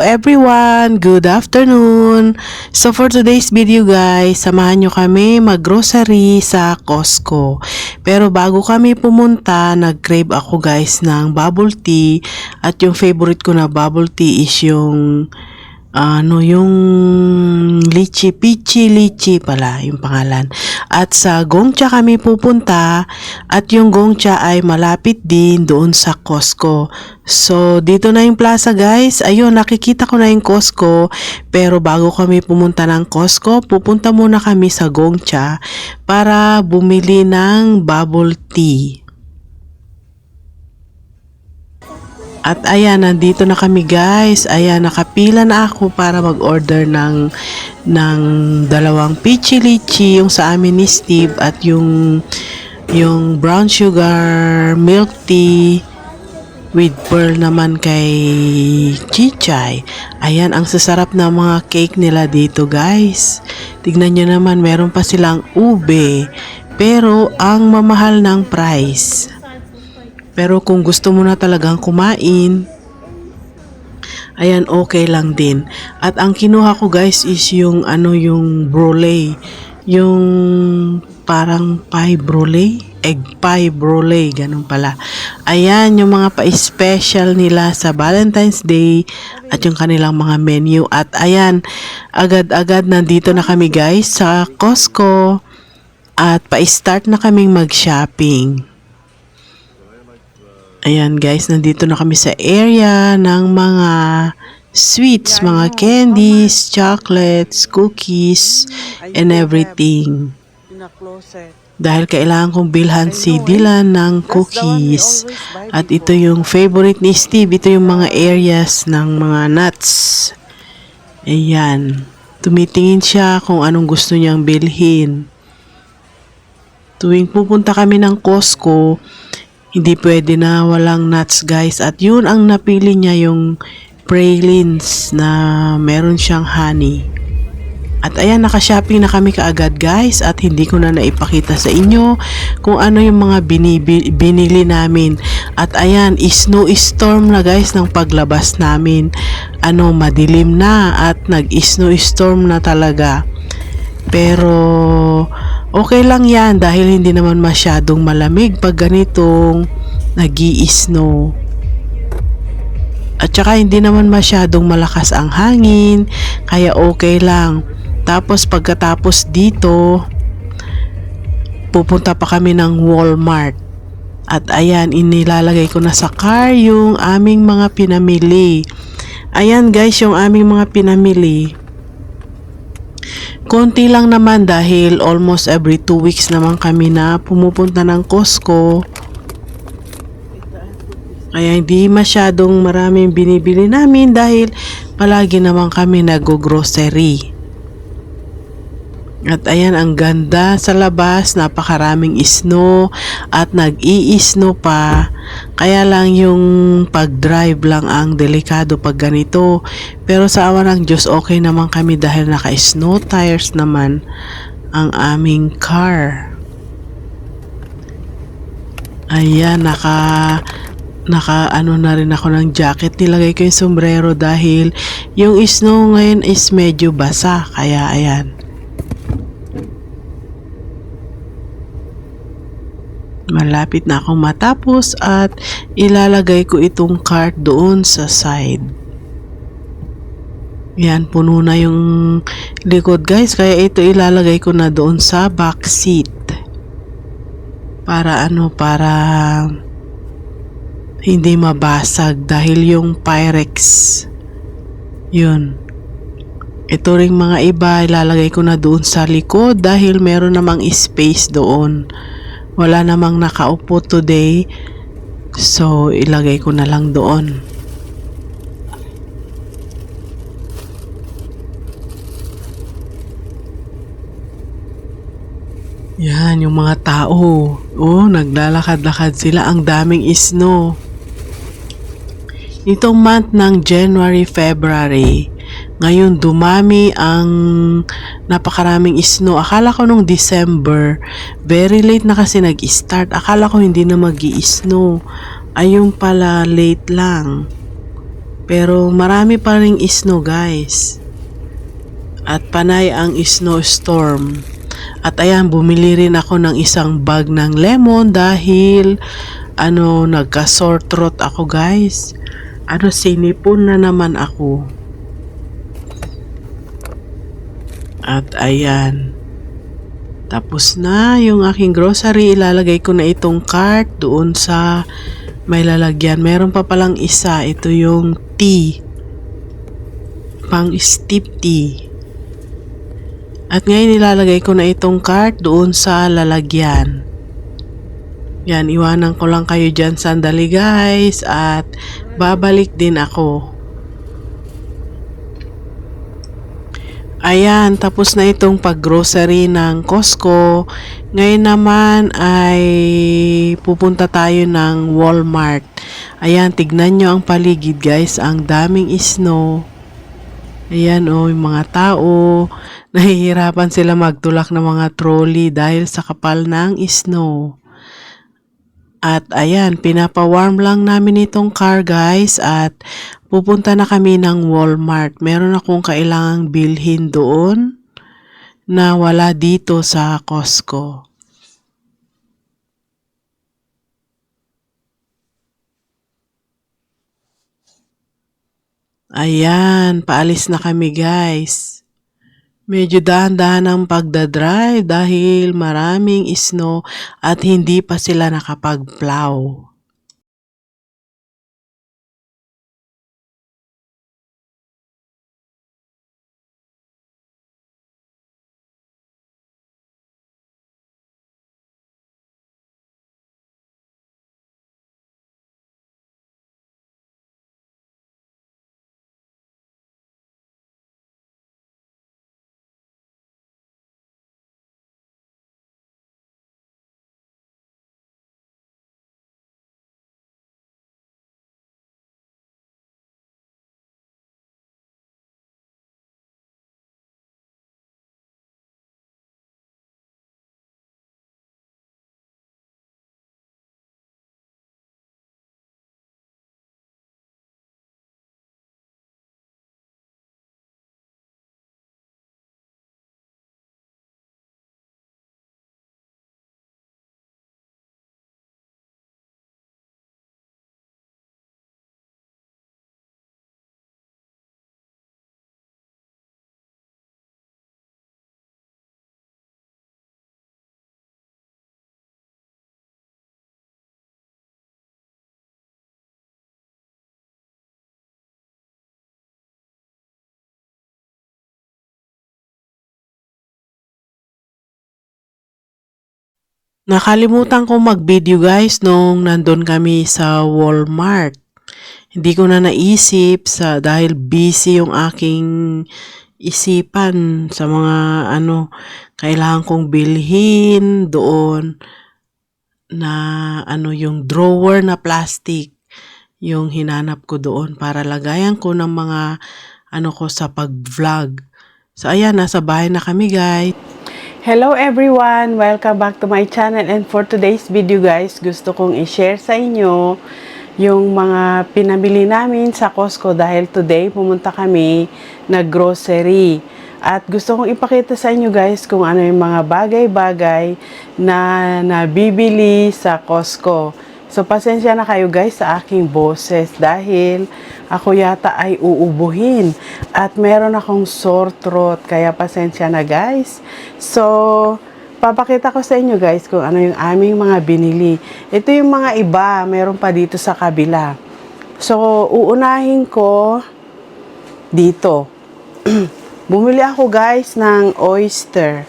everyone! Good afternoon! So for today's video guys, samahan nyo kami mag-grocery sa Costco. Pero bago kami pumunta, nag-crave ako guys ng bubble tea. At yung favorite ko na bubble tea is yung yung Peachy Lychee pala yung pangalan. At sa Gongcha kami pupunta at yung Gongcha ay malapit din doon sa Costco. So dito na yung plaza guys. Ayun, nakikita ko na yung Costco. Pero bago kami pumunta ng Costco, pupunta muna kami sa Gongcha para bumili ng bubble tea. At ayan, nandito na kami guys. Ayan, nakapila na ako para mag-order ng dalawang Peachy Lychee, yung sa amin ni Steve, at yung brown sugar milk tea with pearl naman kay Chichay. Ayan, ang sasarap na mga cake nila dito guys. Tignan nyo naman, meron pa silang ube. Pero ang mamahal ng price. Pero kung gusto mo na talagang kumain, ayan, okay lang din. At ang kinuha ko guys is yung yung brulee. Yung parang pie brulee, egg pie brulee, ganun pala. Ayan, yung mga pa-special nila sa Valentine's Day at yung kanilang mga menu. At ayan, agad-agad nandito na kami guys sa Costco at pa-start na kaming mag-shopping. Ayan guys, nandito na kami sa area ng mga sweets, mga candies, chocolates, cookies, and everything. Dahil kailangan kong bilhan si Dylan ng cookies. At ito yung favorite ni Steve, ito yung mga areas ng mga nuts. Ayan, tumitingin siya kung anong gusto niyang bilhin. Tuwing pupunta kami ng Costco, hindi pwede na walang nuts guys. At yun ang napili niya, yung pralines na meron siyang honey. At ayan, naka-shopping na kami kaagad guys. At hindi ko na naipakita sa inyo kung ano yung mga binili namin. At ayan, snowstorm na guys ng paglabas namin. Madilim na at nag-snowstorm na talaga. Pero okay lang yan dahil hindi naman masyadong malamig pag ganitong nag-i-snow. At saka hindi naman masyadong malakas ang hangin, kaya okay lang. Tapos pagkatapos dito, pupunta pa kami ng Walmart. At ayan, inilalagay ko na sa car yung aming mga pinamili. Ayan guys, yung aming mga pinamili. Konti lang naman dahil almost every 2 weeks naman kami na pumupunta ng Costco. Kaya hindi masyadong maraming binibili namin dahil palagi naman kami nag-grocery. At ayan, ang ganda sa labas, napakaraming snow at nag-i-snow pa. Kaya lang yung pag-drive lang ang delikado pag ganito. Pero sa awa ng Diyos, okay naman kami dahil naka-snow tires naman ang aming car. Ayan, naka na rin ako ng jacket. Nilagay ko yung sombrero dahil yung snow ngayon is medyo basa. Kaya ayan. Malapit na akong matapos at ilalagay ko itong cart doon sa side. Yan, puno na yung likod guys, kaya ito ilalagay ko na doon sa back seat. Para para hindi mabasag dahil yung Pyrex. Yun. Ito ring mga iba ilalagay ko na doon sa likod dahil meron namang space doon. Wala namang nakaupo today, so ilagay ko na lang doon. Yan, yung mga tao. Oh, naglalakad-lakad sila. Ang daming snow. Itong month ng January, February, ngayon dumami ang napakaraming snow. Akala ko nung December, very late na kasi nag-start. Akala ko hindi na mag-i-snow. Ayun pala, late lang. Pero marami pa ring snow guys. At panay ang snowstorm. At ayan, bumili rin ako ng isang bag ng lemon dahil nagka-sore throat ako guys. Sinipon na naman ako. At ayan. Tapos na yung aking grocery. Ilalagay ko na itong cart doon sa may lalagyan. Meron pa palang isa. Ito yung tea. Pang steep tea. At ngayon ilalagay ko na itong cart doon sa lalagyan. Yan, iwanan ko lang kayo dyan sandali guys. At babalik din ako. Ayan, tapos na itong pag-grocery ng Costco. Ngayon naman ay pupunta tayo ng Walmart. Ayan, tignan nyo ang paligid guys. Ang daming snow. Ayan yung mga tao. Nahihirapan sila magtulak ng mga trolley dahil sa kapal ng snow. At ayan, pinapawarm lang namin itong car guys at pupunta na kami ng Walmart. Meron akong kailangang bilhin doon na wala dito sa Costco. Ayan, paalis na kami guys. Medyo dahan-dahan ang pagdadrive dahil maraming snow at hindi pa sila nakapag-plow. Nakalimutan kong mag-video guys nung nandun kami sa Walmart. Hindi ko na naisip dahil busy yung aking isipan sa mga kailangan kong bilhin doon na yung drawer na plastic yung hinanap ko doon para lagayan ko ng mga ko sa pag-vlog. So ayan, nasa bahay na kami guys. Hello everyone! Welcome back to my channel and for today's video guys, gusto kong i-share sa inyo yung mga pinamili namin sa Costco dahil today pumunta kami nag-grocery. At gusto kong ipakita sa inyo guys kung ano yung mga bagay-bagay na nabibili sa Costco. So pasensya na kayo guys sa aking boses dahil ako yata ay uubuhin at meron akong sore throat kaya pasensya na guys. So papakita ko sa inyo guys kung ano yung aming mga binili. Ito yung mga iba, meron pa dito sa kabila. So uunahin ko dito. Bumili ako guys ng oyster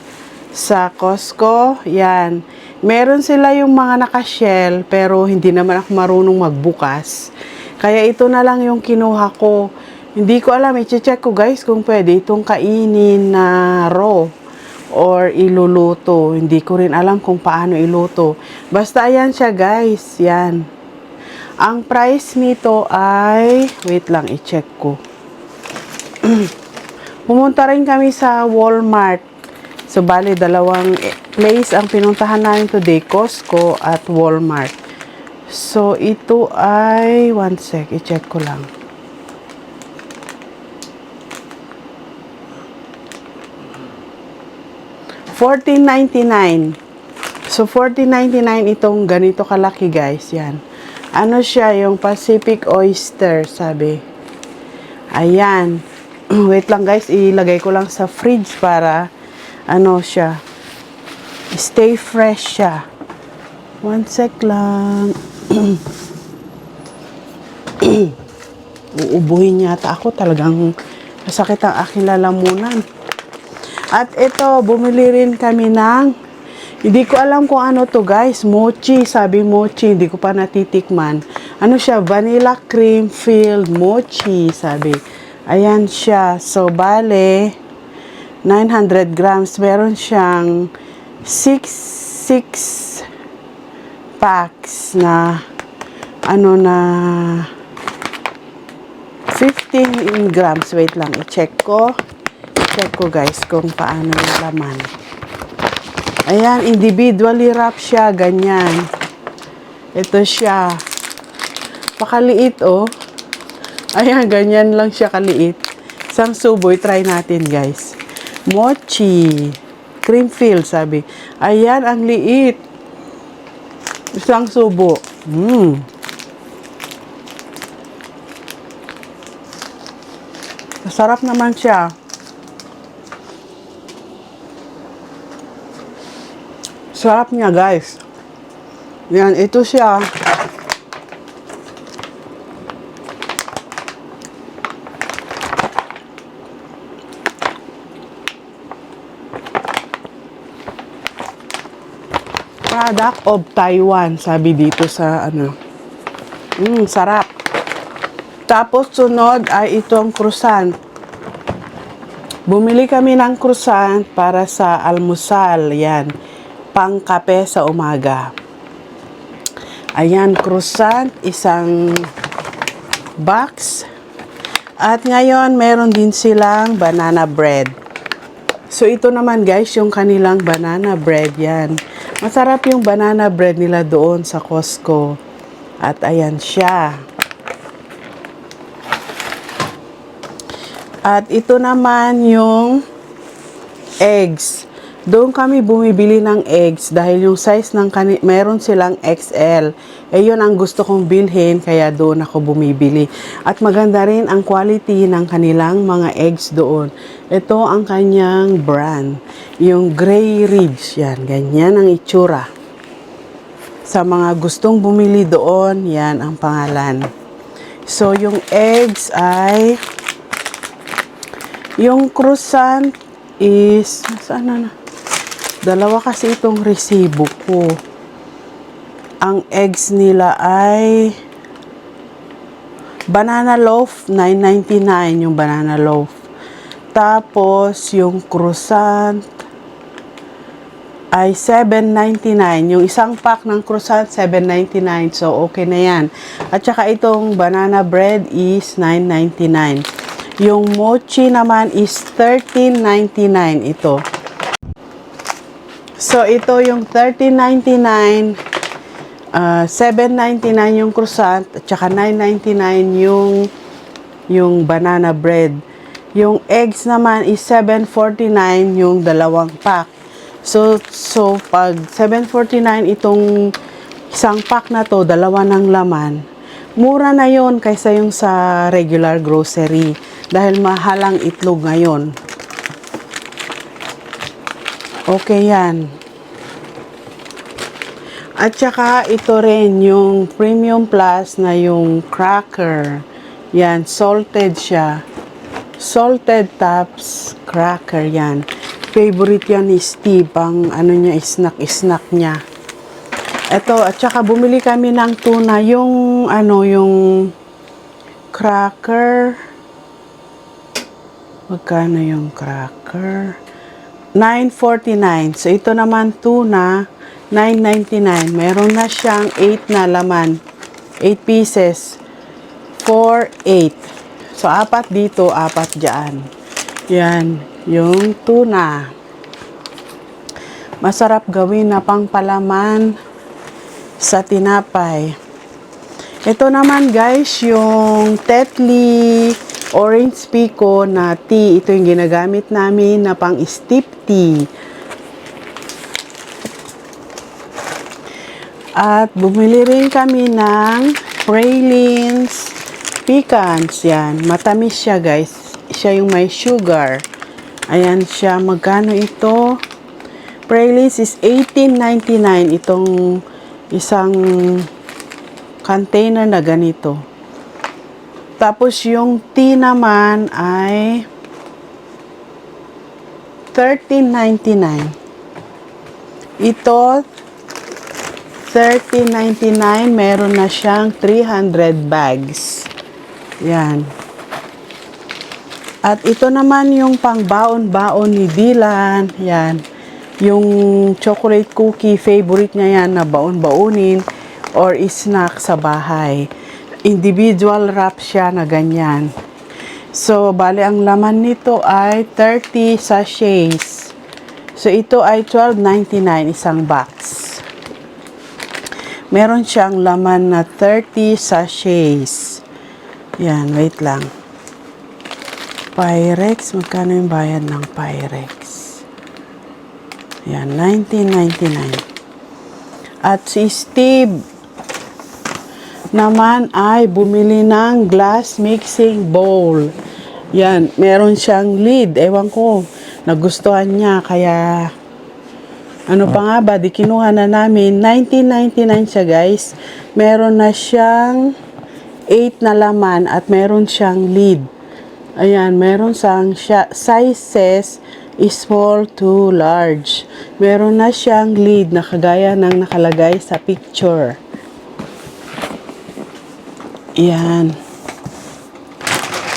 sa Costco. Yan. Meron sila yung mga naka-shell pero hindi naman ako marunong magbukas. Kaya ito na lang yung kinuha ko. Hindi ko alam, i-check ko guys kung pwede itong kainin na raw or iluluto. Hindi ko rin alam kung paano iluto. Basta ayan siya guys, yan. Ang price nito ay, wait lang, i-check ko. Pumunta rin kami sa Walmart. So, bali, dalawang place ang pinuntahan namin today, Costco at Walmart. So, ito ay, one sec, i-check ko lang. 14.99. So, 14.99 itong ganito kalaki, guys. Yan. Ano siya? Yung Pacific Oyster, sabi. Ayan. Wait lang, guys. Ilagay ko lang sa fridge para, ano siya, stay fresh siya. One sec lang. Uubuhin yata ako. Talagang masakit ang aking lalamunan. At ito, bumili rin kami ng, hindi ko alam kung ano to, guys. Mochi, sabi mochi. Hindi ko pa natitikman. Ano siya? Vanilla cream filled mochi, sabi. Ayan siya. So, bale, 900 grams. Meron siyang 6 packs na, ano na, 15 grams. Wait lang, i-check ko. Check ko, guys, kung paano yung laman. Ayan, individually wrap siya, ganyan. Ito siya. Pakaliit, oh. Ayan, ganyan lang siya kaliit. Isang subo, try natin, guys. Mochi. Cream filled, sabi. Ayan, ang liit. Isang subo. Masarap naman siya. Sarap niya, guys. Yan, ito siya. Product of Taiwan, sabi dito sa ano. Sarap. Tapos sunod ay itong croissant. Bumili kami ng croissant para sa almusal. Yan. Pang-kape sa umaga. Ayan, croissant, isang box. At ngayon, meron din silang banana bread. So, ito naman, guys, yung kanilang banana bread. Yan. Masarap yung banana bread nila doon sa Costco. At ayan siya. At ito naman yung eggs. Doon kami bumibili ng eggs dahil yung size ng meron silang XL. Eh yun ang gusto kong bilhin kaya doon ako bumibili. At maganda rin ang quality ng kanilang mga eggs doon. Ito ang kanyang brand. Yung Gray Ridge. Yan, ganyan ang itsura. Sa mga gustong bumili doon, yan ang pangalan. So yung eggs ay, yung croissant is, saan na? Dalawa kasi itong resibo ko. Ang eggs nila ay banana loaf, $9.99 yung banana loaf. Tapos, yung croissant ay $7.99. Yung isang pack ng croissant, $7.99. So, okay na yan. At saka itong banana bread is $9.99. Yung mochi naman is $13.99 ito. So, ito yung $13.99, $7.99 yung croissant, at saka $9.99 yung banana bread. Yung eggs naman is $7.49 yung dalawang pack. So pag $7.49 itong isang pack na to, dalawa ng laman, mura na yon kaysa yung sa regular grocery. Dahil mahalang itlog ngayon. Okay yan. At saka ito rin yung Premium Plus na yung cracker. Yan, salted siya. Salted Tops cracker yan. Favorite yan ni Steve. Ang ano niya, snack niya. Ito, at saka bumili kami ng tuna. Yung ano, yung cracker. Magkano yung cracker? $9.49. So, ito naman tuna, $9.99. Meron na siyang 8 na laman. 8 pieces. 4, 8. So, 4 dito, 4 dyan. Yan, yung tuna. Masarap gawin na pangpalaman sa tinapay. Ito naman, guys, yung Tetley Orange Pico na tea. Ito yung ginagamit namin na pang steep tea. At bumili rin kami ng pralines, pecans. Yan, matamis siya guys. Siya yung may sugar. Ayan siya. Magkano ito? Pralines is $18.99. Itong isang container na ganito. Tapos yung tea naman ay $13.99. Ito, $13.99. Meron na siyang 300 bags. Yan. At ito naman yung pang-baon-baon ni Dylan. Yan. Yung chocolate cookie, favorite niya yan na baon-baonin or snack sa bahay. Individual wrap siya na ganyan. So, bali ang laman nito ay 30 sachets. So, ito ay $12.99 isang box. Meron siyang laman na 30 sachets. Yan, wait lang. Pyrex, magkano yung bayad ng Pyrex? Yan, $19.99. At si Steve naman ay bumili ng glass mixing bowl. Yan, meron siyang lid. Ewan ko, nagustuhan niya. Kaya, ano pa nga ba, di kinuha na namin. $19.99 siya guys. Meron na siyang 8 na laman at meron siyang lid. Ayan, meron siyang sizes small to large. Meron na siyang lid na kagaya ng nakalagay sa picture. Ayan.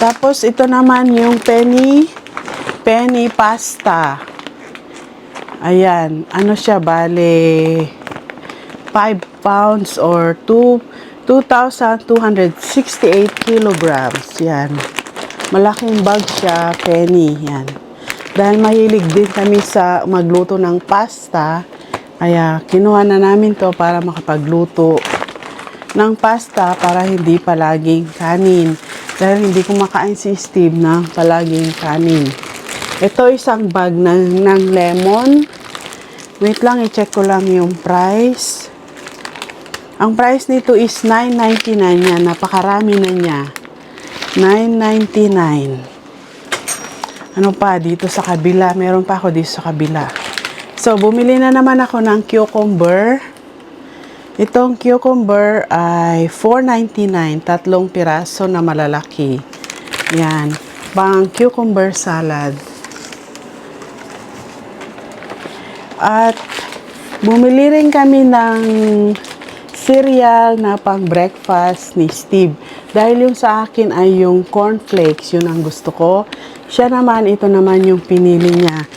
Tapos, ito naman yung penny pasta. Ayan. Ano siya, bale, 5 pounds or 2,268 kilograms. Yan. Malaking bag siya, penny. Yan. Dahil mahilig din kami sa magluto ng pasta, kaya kinuha na namin to para makapagluto ng pasta para hindi palaging kanin. Dahil hindi kumakain si Steve ng palaging kanin. Ito isang bag ng lemon. Wait lang, i-check ko lang yung price. Ang price nito is $9.99 yan. Napakarami na niya. $9.99. Ano pa, dito sa kabila. Meron pa ako dito sa kabila. So, bumili na naman ako ng cucumber. Itong cucumber ay $4.99, 3 piraso na malalaki. Yan, pang cucumber salad. At bumili rin kami ng cereal na pang breakfast ni Steve. Dahil yung sa akin ay yung cornflakes, yun ang gusto ko. Siya naman, ito naman yung pinili niya.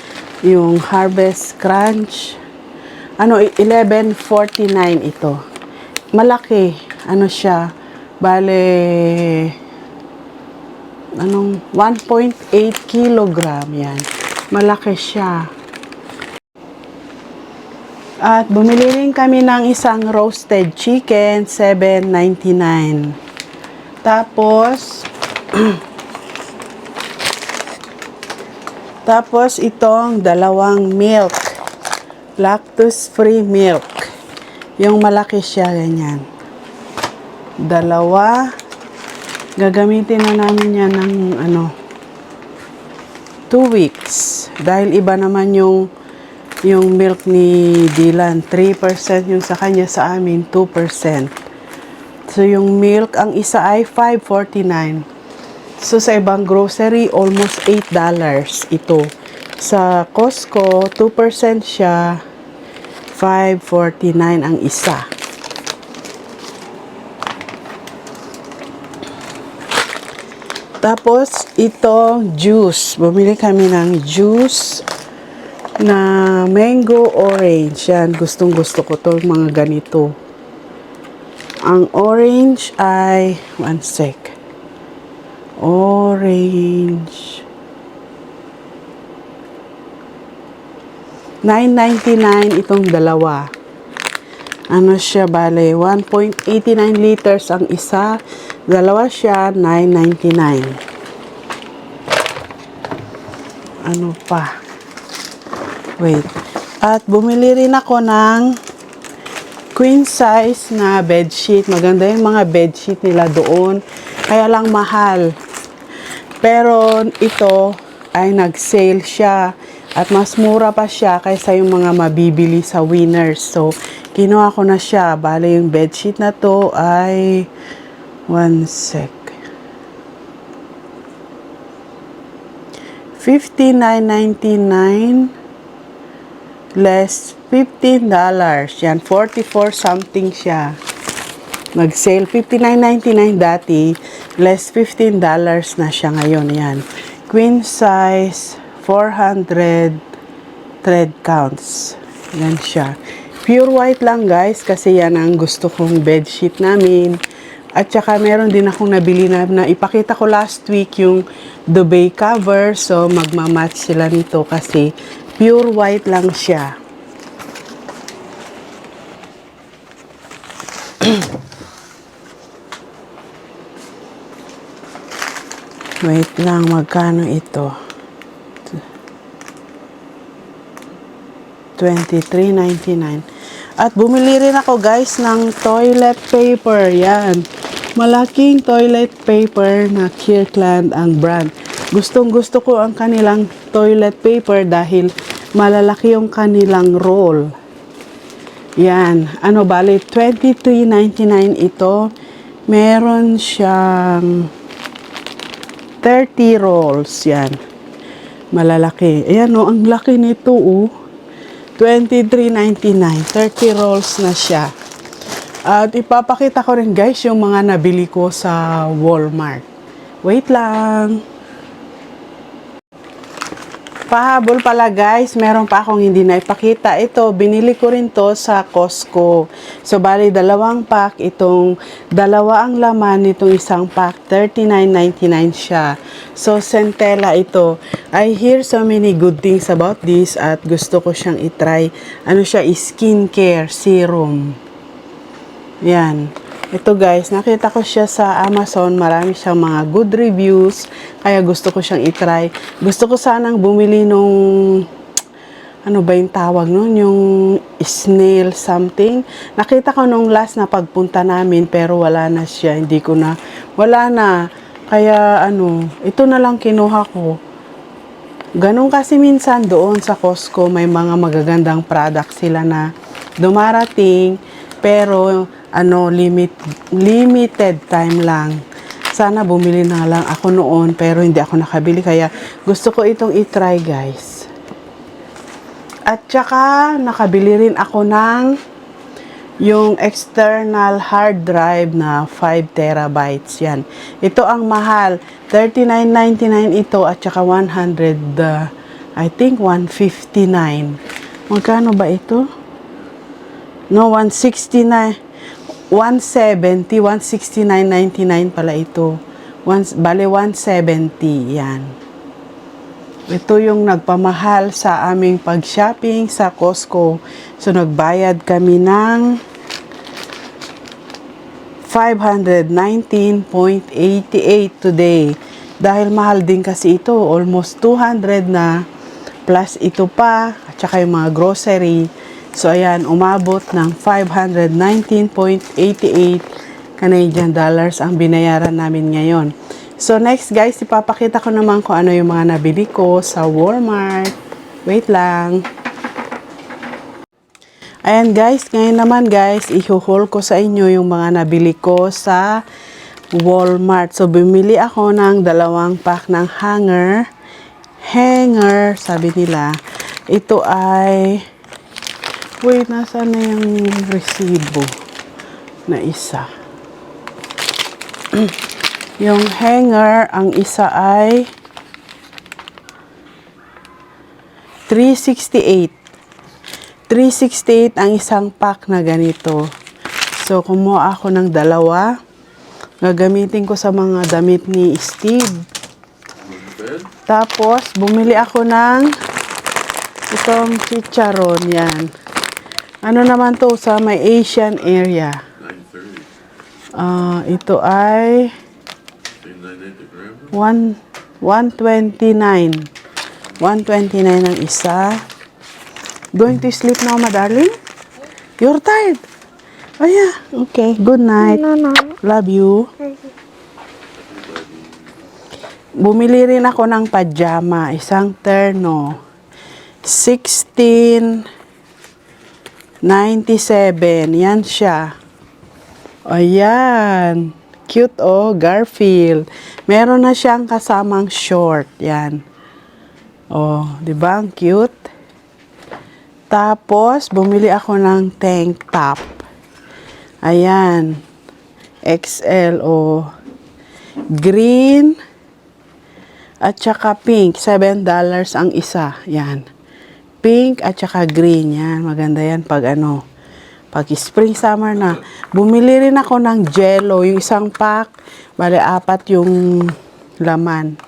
Yung Harvest Crunch. Ano, $11.49 ito. Malaki. Ano siya? Bale, 1.8 kilogram yan. Malaki siya. At bumili rin kami ng isang roasted chicken, $7.99. Tapos, itong dalawang milk. Lactose-free milk. Yung malaki siya, ganyan. 2. Gagamitin na namin yan ng 2 weeks. Dahil iba naman yung milk ni Dylan. 3% yung sa kanya, sa amin 2%. So yung milk, ang isa ay $5.49. So sa ibang grocery, almost $8 ito. Sa Costco, 2% siya, $5.49 ang isa. Tapos, ito, juice. Bumili kami ng juice na mango orange. Yan, gustong-gusto ko to mga ganito. Ang orange ay, one sec. Orange. $9.99 itong dalawa. Ano siya, bale, 1.89 liters ang isa. Dalawa siya, $9.99. Ano pa? Wait. At bumili rin ako ng queen size na bedsheet. Maganda yung mga bedsheet nila doon. Kaya lang mahal. Pero ito ay nag-sale siya. At mas mura pa siya kaysa yung mga mabibili sa Winners. So, kinuha ko na siya. Bale, yung bedsheet na to ay... One sec. $59.99 less $15. Yan, 44 something siya. Nag-sale $59.99 dati, less $15 na siya ngayon. Yan. Queen size, 400 thread counts. Yan siya. Pure white lang guys, kasi yan ang gusto kong bedsheet namin. At saka meron din akong nabili na ipakita ko last week yung duvet cover. So magmamatch sila nito kasi pure white lang siya. Wait lang, magkano ito? $23.99. At bumili rin ako guys ng toilet paper. Yan. Malaking toilet paper na Kirkland ang brand. Gustong gusto ko ang kanilang toilet paper dahil malalaki yung kanilang roll. Yan. Ano bali? $23.99 ito. Meron siyang 30 rolls. Yan. Malalaki. Ayan o, ang laki nito o. $23.99. 30 rolls na siya. At ipapakita ko rin guys yung mga nabili ko sa Walmart. Wait lang. Pahabol pala guys, meron pa akong hindi na ipakita. Ito, binili ko rin to sa Costco. So, bali, dalawang pack. Itong dalawa ang laman nitong isang pack. $39.99 siya. So, Centella ito. I hear so many good things about this at gusto ko siyang itry. Ano siya, skincare serum. Yan. Ito guys, nakita ko siya sa Amazon. Marami siyang mga good reviews. Kaya gusto ko siyang itry. Gusto ko sanang bumili nung... Ano ba yung tawag nun? Yung snail something. Nakita ko nung last na pagpunta namin pero wala na siya. Hindi ko na... Wala na. Kaya ano, ito na lang kinuha ko. Ganun kasi minsan doon sa Costco may mga magagandang products sila na dumarating. Pero... ano, limited time lang. Sana bumili na lang ako noon, pero hindi ako nakabili. Kaya gusto ko itong itry, guys. At saka, nakabili rin ako ng yung external hard drive na 5 terabytes. Yan. Ito ang mahal. $39.99 ito at saka 100, I think 159. Magkano ba ito? No, 169. 169.99 pala ito. Bale, 170. Yan. Ito yung nagpamahal sa aming pag-shopping sa Costco. So, nagbayad kami ng $519.88 today. Dahil mahal din kasi ito. Almost 200 na. Plus ito pa. At saka yung mga grocery. So, ayan, umabot ng $519.88 Canadian dollars ang binayaran namin ngayon. So, next guys, ipapakita ko naman kung ano yung mga nabili ko sa Walmart. Wait lang. Ayan guys, ngayon naman guys, i-haul ko sa inyo yung mga nabili ko sa Walmart. So, bumili ako ng 2 pack ng hanger. Hanger, sabi nila. Ito ay... Wait, nasaan na yung resibo na isa? Yung hanger, ang isa ay $368. $368 ang isang pack na ganito. So, kumuha ako ng 2. Gagamitin ko sa mga damit ni Steve. Tapos, bumili ako ng itong chicharon. Yan. Ano naman to sa may Asian area? Ito ay 129. 129 ang isa. Going to sleep now, my darling? You're tired? Oh yeah, okay. Good night. No, no. Love you. Bumili rin ako ng pajama, isang terno. 16.97. Yan siya. Ayan. Cute oh, Garfield. Meron na siyang kasamang short. Yan. Oh, di ba? Ang cute. Tapos, bumili ako ng tank top. Ayan. XL oh. Green. At saka pink. $7 ang isa. Yan. Pink at saka green. Yan. Maganda yan pag ano. Pag spring summer na. Bumili rin ako ng jello. Yung isang pack. Bale, 4 yung laman.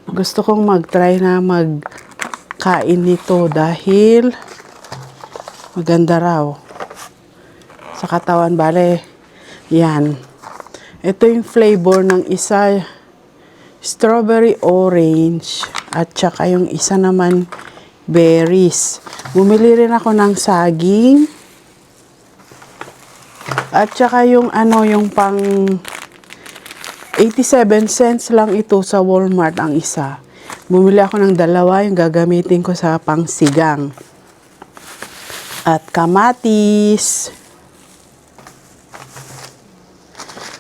Gusto kong mag-try na magkain nito dahil maganda raw. Sa katawan, bale. Yan. Ito yung flavor ng isa. Strawberry orange. At saka yung isa naman berries. Bumili rin ako ng saging. At saka yung ano, yung pang 87 cents lang ito sa Walmart ang isa. Bumili ako ng 2, yung gagamitin ko sa pangsigang. At kamatis.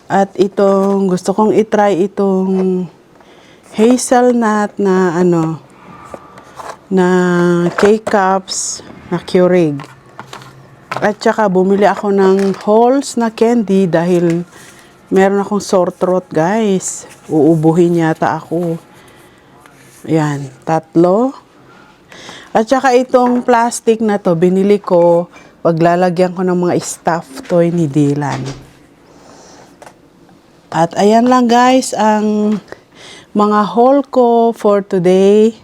At itong, gusto kong itry itong hazelnut na ano, na K-Cups na Keurig. At saka bumili ako ng Halls na candy dahil meron akong sore throat, guys. Uubuhin yata ako. Ayan, 3. At saka itong plastic na to, binili ko paglalagyan ko ng mga stuffed toy ni Dylan. At ayan lang guys ang mga haul ko for today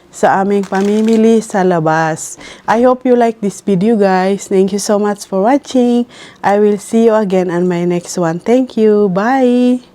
sa aming pamimili sa labas. I hope you like this video guys. Thank you so much for watching. I will see you again on my next one. Thank you. Bye!